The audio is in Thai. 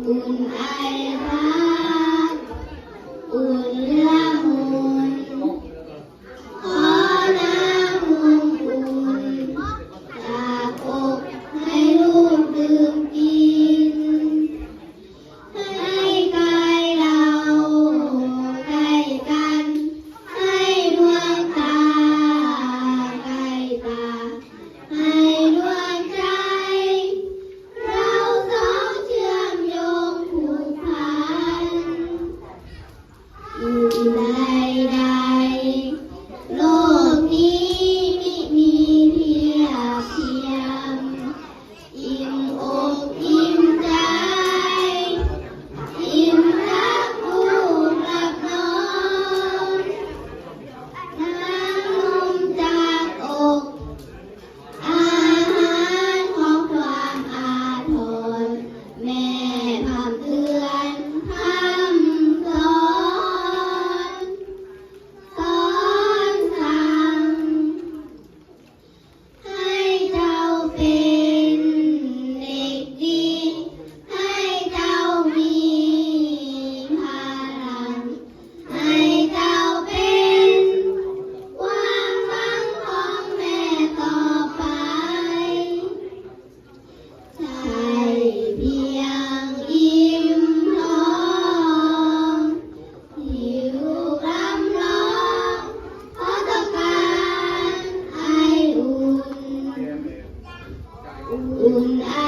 อุ่นไอรักอุ่นละมุนขอน้ำอุ่นจากอกให้ลูกดื่มกินให้กายเราใกล้กันให้ดวงตาใกล้ตาให้ดวงใจเราสองเชื่อมโยงผูกพันอยู่ใดๆโลกนี้มิมีเทียบเทียมอิ่มอกอิ่มใจอิ่มรักลูกรักน้องน้ำนมจากอกอาหารของความอาทรแม่พำเตือนพำสอนสอนสั่งให้เจ้าเป็นเด็กดีให้เจ้ามีพลังให้เจ้าเป็นความหวังของแม่ต่อไปใช่เพียงอิ่มท้องหิวกำลังเพราะต้องการไออุ่นไอ